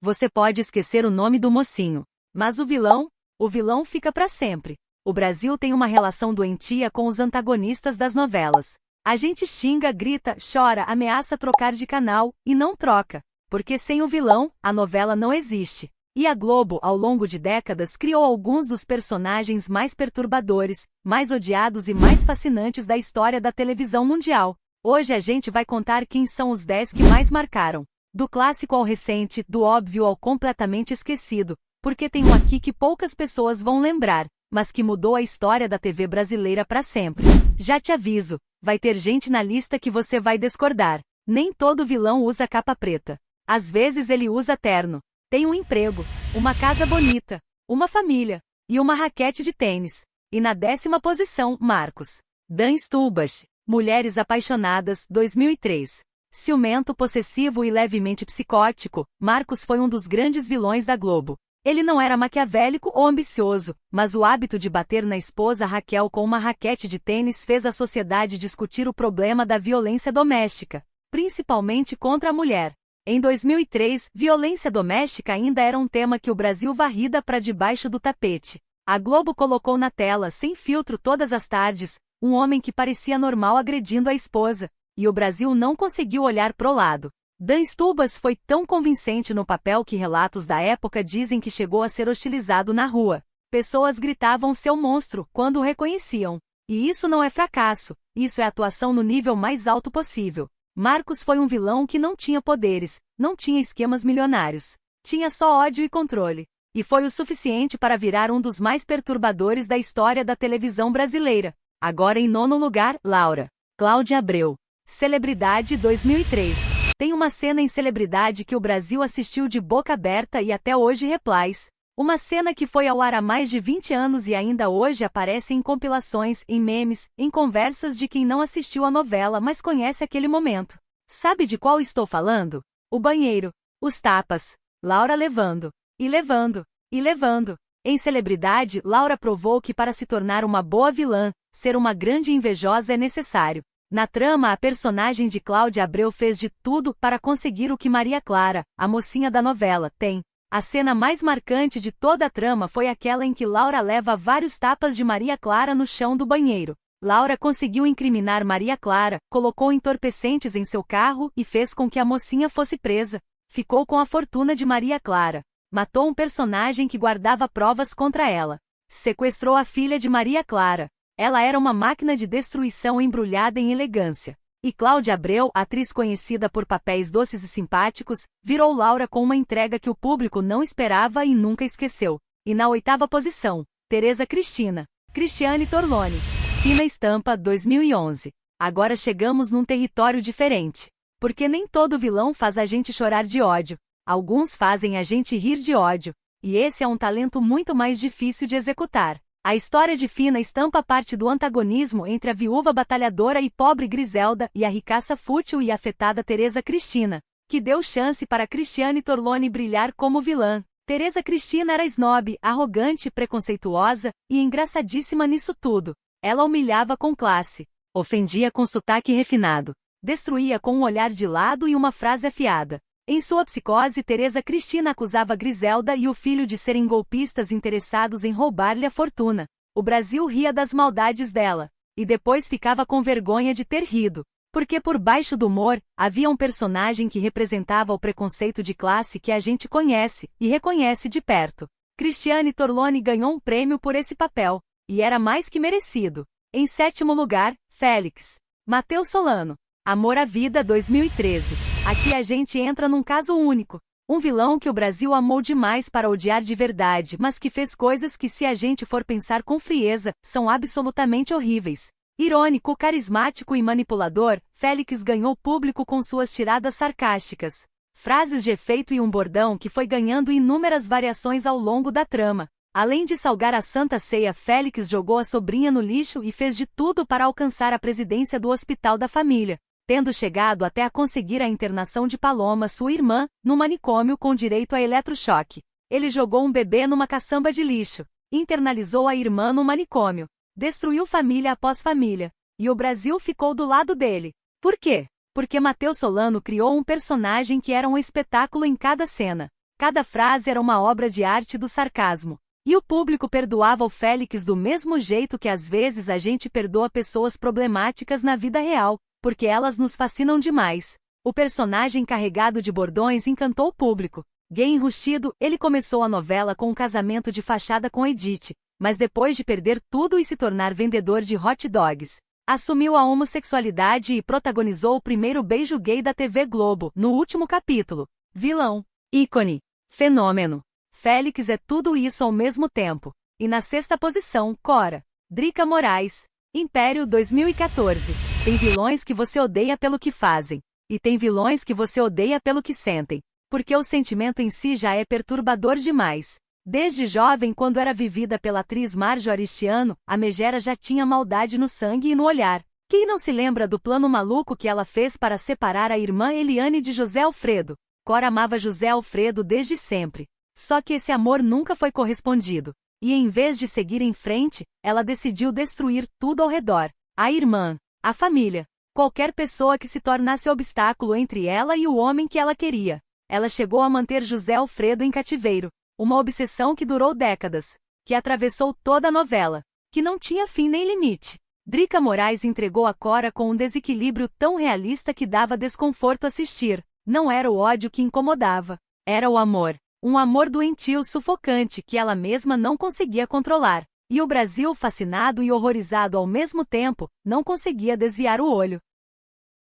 Você pode esquecer o nome do mocinho. Mas o vilão fica pra sempre. O Brasil tem uma relação doentia com os antagonistas das novelas. A gente xinga, grita, chora, ameaça trocar de canal, e não troca. Porque sem o vilão, a novela não existe. E a Globo, ao longo de décadas, criou alguns dos personagens mais perturbadores, mais odiados e mais fascinantes da história da televisão mundial. Hoje a gente vai contar quem são os 10 que mais marcaram. Do clássico ao recente, do óbvio ao completamente esquecido, porque tem um aqui que poucas pessoas vão lembrar, mas que mudou a história da TV brasileira para sempre. Já te aviso, vai ter gente na lista que você vai discordar. Nem todo vilão usa capa preta. Às vezes ele usa terno. Tem um emprego, uma casa bonita, uma família e uma raquete de tênis. E na 10ª posição, Marcos. Dan Stubach. Mulheres Apaixonadas, 2003. Ciumento, possessivo e levemente psicótico, Marcos foi um dos grandes vilões da Globo. Ele não era maquiavélico ou ambicioso, mas o hábito de bater na esposa Raquel com uma raquete de tênis fez a sociedade discutir o problema da violência doméstica, principalmente contra a mulher. Em 2003, violência doméstica ainda era um tema que o Brasil varrida para debaixo do tapete. A Globo colocou na tela, sem filtro todas as tardes, um homem que parecia normal agredindo a esposa, e o Brasil não conseguiu olhar pro lado. Dan Stubach foi tão convincente no papel que relatos da época dizem que chegou a ser hostilizado na rua. Pessoas gritavam seu monstro quando o reconheciam. E isso não é fracasso, isso é atuação no nível mais alto possível. Marcos foi um vilão que não tinha poderes, não tinha esquemas milionários. Tinha só ódio e controle. E foi o suficiente para virar um dos mais perturbadores da história da televisão brasileira. Agora em 9º lugar, Laura. Cláudia Abreu. Celebridade 2003. Tem uma cena em Celebridade que o Brasil assistiu de boca aberta e até hoje replais. Uma cena que foi ao ar há mais de 20 anos e ainda hoje aparece em compilações, em memes, em conversas de quem não assistiu a novela mas conhece aquele momento. Sabe de qual estou falando? O banheiro. Os tapas. Laura levando. E levando. E levando. Em Celebridade, Laura provou que para se tornar uma boa vilã, ser uma grande invejosa é necessário. Na trama, a personagem de Cláudia Abreu fez de tudo para conseguir o que Maria Clara, a mocinha da novela, tem. A cena mais marcante de toda a trama foi aquela em que Laura leva vários tapas de Maria Clara no chão do banheiro. Laura conseguiu incriminar Maria Clara, colocou entorpecentes em seu carro e fez com que a mocinha fosse presa. Ficou com a fortuna de Maria Clara. Matou um personagem que guardava provas contra ela. Sequestrou a filha de Maria Clara. Ela era uma máquina de destruição embrulhada em elegância. E Cláudia Abreu, atriz conhecida por papéis doces e simpáticos, virou Laura com uma entrega que o público não esperava e nunca esqueceu. E na 8ª posição, Tereza Cristina. Cristiane Torlone. Fina Estampa, 2011. Agora chegamos num território diferente. Porque nem todo vilão faz a gente chorar de ódio. Alguns fazem a gente rir de ódio. E esse é um talento muito mais difícil de executar. A história de Fina Estampa parte do antagonismo entre a viúva batalhadora e pobre Griselda e a ricaça fútil e afetada Tereza Cristina, que deu chance para Cristiane Torlone brilhar como vilã. Tereza Cristina era snob, arrogante, preconceituosa e engraçadíssima nisso tudo. Ela humilhava com classe, ofendia com sotaque refinado, destruía com um olhar de lado e uma frase afiada. Em sua psicose, Tereza Cristina acusava Griselda e o filho de serem golpistas interessados em roubar-lhe a fortuna. O Brasil ria das maldades dela. E depois ficava com vergonha de ter rido. Porque por baixo do humor, havia um personagem que representava o preconceito de classe que a gente conhece e reconhece de perto. Cristiane Torlone ganhou um prêmio por esse papel. E era mais que merecido. Em 7º lugar, Félix. Matheus Solano. Amor à Vida, 2013. Aqui a gente entra num caso único. Um vilão que o Brasil amou demais para odiar de verdade, mas que fez coisas que, se a gente for pensar com frieza, são absolutamente horríveis. Irônico, carismático e manipulador, Félix ganhou público com suas tiradas sarcásticas, frases de efeito e um bordão que foi ganhando inúmeras variações ao longo da trama. Além de salgar a Santa Ceia, Félix jogou a sobrinha no lixo e fez de tudo para alcançar a presidência do Hospital da Família, tendo chegado até a conseguir a internação de Paloma, sua irmã, no manicômio com direito a eletrochoque. Ele jogou um bebê numa caçamba de lixo, internalizou a irmã no manicômio, destruiu família após família, e o Brasil ficou do lado dele. Por quê? Porque Matheus Solano criou um personagem que era um espetáculo em cada cena. Cada frase era uma obra de arte do sarcasmo. E o público perdoava o Félix do mesmo jeito que às vezes a gente perdoa pessoas problemáticas na vida real, porque elas nos fascinam demais. O personagem carregado de bordões encantou o público. Gay enrustido, ele começou a novela com um casamento de fachada com Edith, mas depois de perder tudo e se tornar vendedor de hot dogs, assumiu a homossexualidade e protagonizou o primeiro beijo gay da TV Globo, no último capítulo. Vilão, ícone, fenômeno. Félix é tudo isso ao mesmo tempo. E na sexta posição, Cora. Drica Moraes. Império 2014. Tem vilões que você odeia pelo que fazem. E tem vilões que você odeia pelo que sentem. Porque o sentimento em si já é perturbador demais. Desde jovem, quando era vivida pela atriz Marjo Aristiano, a megera já tinha maldade no sangue e no olhar. Quem não se lembra do plano maluco que ela fez para separar a irmã Eliane de José Alfredo? Cora amava José Alfredo desde sempre. Só que esse amor nunca foi correspondido. E em vez de seguir em frente, ela decidiu destruir tudo ao redor. A irmã, a família, qualquer pessoa que se tornasse obstáculo entre ela e o homem que ela queria. Ela chegou a manter José Alfredo em cativeiro. Uma obsessão que durou décadas, que atravessou toda a novela, que não tinha fim nem limite. Drica Moraes entregou a Cora com um desequilíbrio tão realista que dava desconforto assistir. Não era o ódio que incomodava, era o amor. Um amor doentio sufocante que ela mesma não conseguia controlar. E o Brasil, fascinado e horrorizado ao mesmo tempo, não conseguia desviar o olho.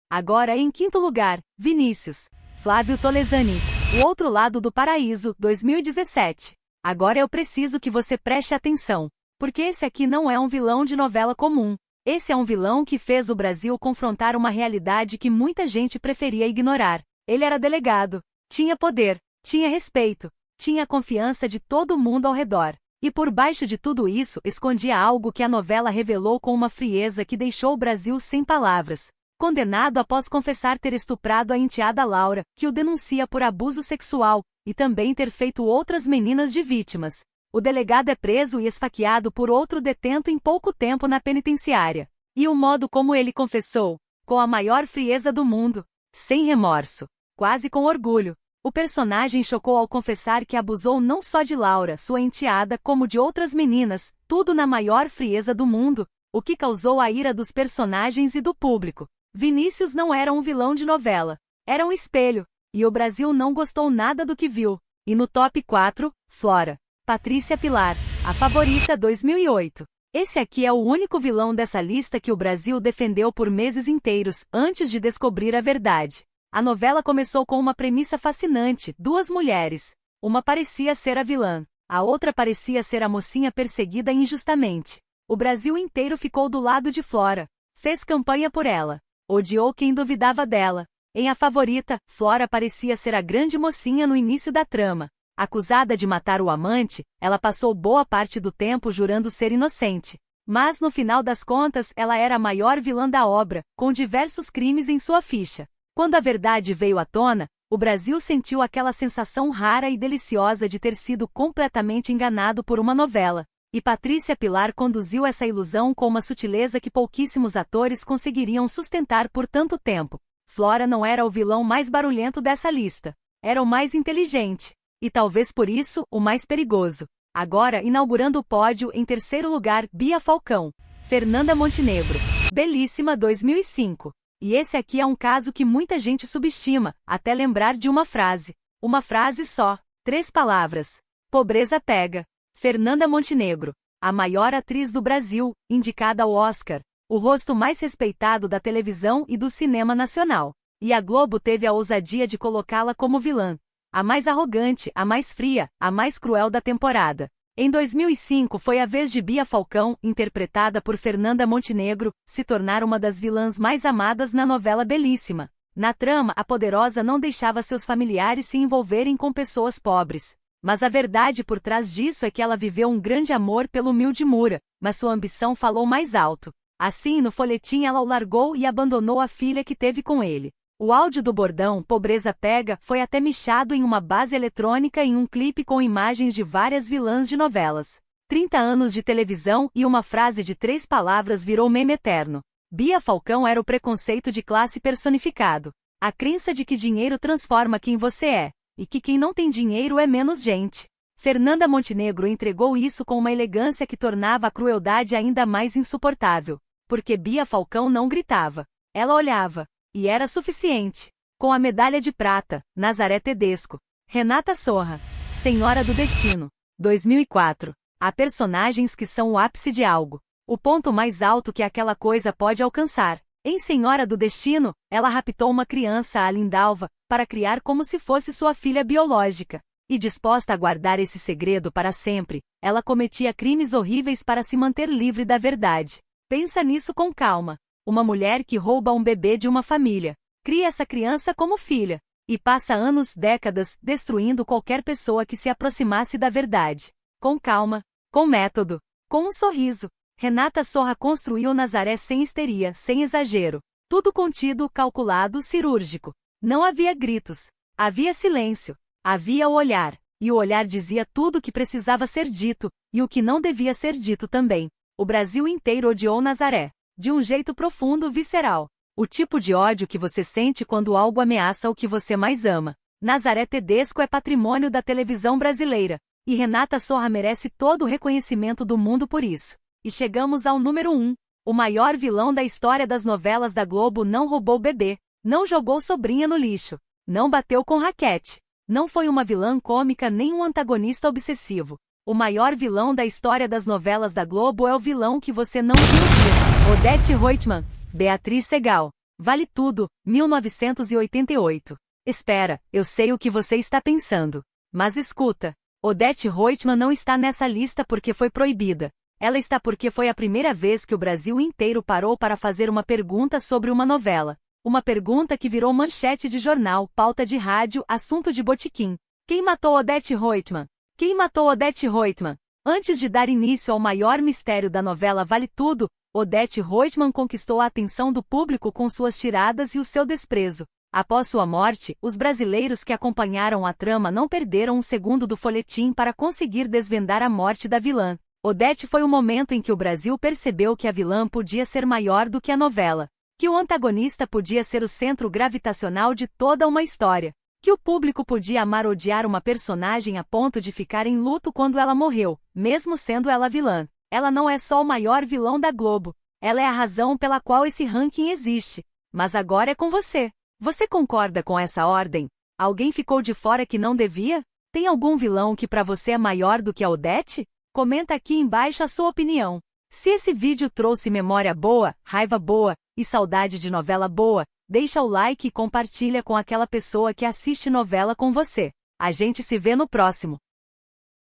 Agora em quinto lugar, Vinícius. Flávio Tolesani. O Outro Lado do Paraíso, 2017. Agora eu preciso que você preste atenção. Porque esse aqui não é um vilão de novela comum. Esse é um vilão que fez o Brasil confrontar uma realidade que muita gente preferia ignorar. Ele era delegado. Tinha poder. Tinha respeito. Tinha a confiança de todo mundo ao redor. E por baixo de tudo isso, escondia algo que a novela revelou com uma frieza que deixou o Brasil sem palavras. Condenado após confessar ter estuprado a enteada Laura, que o denuncia por abuso sexual, e também ter feito outras meninas de vítimas. O delegado é preso e esfaqueado por outro detento em pouco tempo na penitenciária. E o modo como ele confessou, com a maior frieza do mundo, sem remorso, quase com orgulho. O personagem chocou ao confessar que abusou não só de Laura, sua enteada, como de outras meninas, tudo na maior frieza do mundo, o que causou a ira dos personagens e do público. Vinícius não era um vilão de novela. Era um espelho. E o Brasil não gostou nada do que viu. E no top 4, Flora. Patrícia Pilar. A Favorita 2008. Esse aqui é o único vilão dessa lista que o Brasil defendeu por meses inteiros, antes de descobrir a verdade. A novela começou com uma premissa fascinante, duas mulheres. Uma parecia ser a vilã. A outra parecia ser a mocinha perseguida injustamente. O Brasil inteiro ficou do lado de Flora. Fez campanha por ela. Odiou quem duvidava dela. Em A Favorita, Flora parecia ser a grande mocinha no início da trama. Acusada de matar o amante, ela passou boa parte do tempo jurando ser inocente. Mas no final das contas, ela era a maior vilã da obra, com diversos crimes em sua ficha. Quando a verdade veio à tona, o Brasil sentiu aquela sensação rara e deliciosa de ter sido completamente enganado por uma novela. E Patrícia Pilar conduziu essa ilusão com uma sutileza que pouquíssimos atores conseguiriam sustentar por tanto tempo. Flora não era o vilão mais barulhento dessa lista. Era o mais inteligente. E talvez por isso, o mais perigoso. Agora, inaugurando o pódio, em terceiro lugar, Bia Falcão. Fernanda Montenegro. Belíssima 2005. E esse aqui é um caso que muita gente subestima, até lembrar de uma frase. Uma frase só. 3 palavras. Pobreza pega. Fernanda Montenegro. A maior atriz do Brasil, indicada ao Oscar. O rosto mais respeitado da televisão e do cinema nacional. E a Globo teve a ousadia de colocá-la como vilã. A mais arrogante, a mais fria, a mais cruel da temporada. Em 2005 foi a vez de Bia Falcão, interpretada por Fernanda Montenegro, se tornar uma das vilãs mais amadas na novela Belíssima. Na trama, a poderosa não deixava seus familiares se envolverem com pessoas pobres. Mas a verdade por trás disso é que ela viveu um grande amor pelo humilde Mura, mas sua ambição falou mais alto. Assim, no folhetim ela o largou e abandonou a filha que teve com ele. O áudio do bordão Pobreza Pega foi até mixado em uma base eletrônica em um clipe com imagens de várias vilãs de novelas. 30 anos de televisão e uma frase de 3 palavras virou meme eterno. Bia Falcão era o preconceito de classe personificado. A crença de que dinheiro transforma quem você é. e que quem não tem dinheiro é menos gente. Fernanda Montenegro entregou isso com uma elegância que tornava a crueldade ainda mais insuportável. Porque Bia Falcão não gritava. Ela olhava. E era suficiente. Com a medalha de prata, Nazaré Tedesco. Renata Sorra. Senhora do Destino. 2004. Há personagens que são o ápice de algo. O ponto mais alto que aquela coisa pode alcançar. Em Senhora do Destino, ela raptou uma criança, a Lindalva, para criar como se fosse sua filha biológica. E disposta a guardar esse segredo para sempre, ela cometia crimes horríveis para se manter livre da verdade. Pensa nisso com calma. Uma mulher que rouba um bebê de uma família, cria essa criança como filha, e passa anos, décadas, destruindo qualquer pessoa que se aproximasse da verdade. Com calma, com método, com um sorriso. Renata Sorra construiu Nazaré sem histeria, sem exagero. Tudo contido, calculado, cirúrgico. Não havia gritos. Havia silêncio. Havia o olhar. E o olhar dizia tudo o que precisava ser dito, e o que não devia ser dito também. O Brasil inteiro odiou Nazaré. De um jeito profundo, visceral. O tipo de ódio que você sente quando algo ameaça o que você mais ama. Nazaré Tedesco é patrimônio da televisão brasileira. E Renata Sorra merece todo o reconhecimento do mundo por isso. E chegamos ao número 1. O maior vilão da história das novelas da Globo não roubou bebê, não jogou sobrinha no lixo, não bateu com raquete, não foi uma vilã cômica nem um antagonista obsessivo. O maior vilão da história das novelas da Globo é o vilão que você não viu vir. Odete Roitman, Beatriz Segal. Vale Tudo, 1988. Espera, eu sei o que você está pensando. Mas escuta, Odete Roitman não está nessa lista porque foi proibida. Ela está porque foi a primeira vez que o Brasil inteiro parou para fazer uma pergunta sobre uma novela. Uma pergunta que virou manchete de jornal, pauta de rádio, assunto de botequim. Quem matou Odete Roitman? Quem matou Odete Roitman? Antes de dar início ao maior mistério da novela Vale Tudo, Odete Roitman conquistou a atenção do público com suas tiradas e o seu desprezo. Após sua morte, os brasileiros que acompanharam a trama não perderam um segundo do folhetim para conseguir desvendar a morte da vilã. Odete foi o momento em que o Brasil percebeu que a vilã podia ser maior do que a novela, que o antagonista podia ser o centro gravitacional de toda uma história, que o público podia amar ou odiar uma personagem a ponto de ficar em luto quando ela morreu, mesmo sendo ela vilã. Ela não é só o maior vilão da Globo, ela é a razão pela qual esse ranking existe. Mas agora é com você. Você concorda com essa ordem? Alguém ficou de fora que não devia? Tem algum vilão que para você é maior do que a Odete? Comenta aqui embaixo a sua opinião. Se esse vídeo trouxe memória boa, raiva boa e saudade de novela boa, deixa o like e compartilha com aquela pessoa que assiste novela com você. A gente se vê no próximo.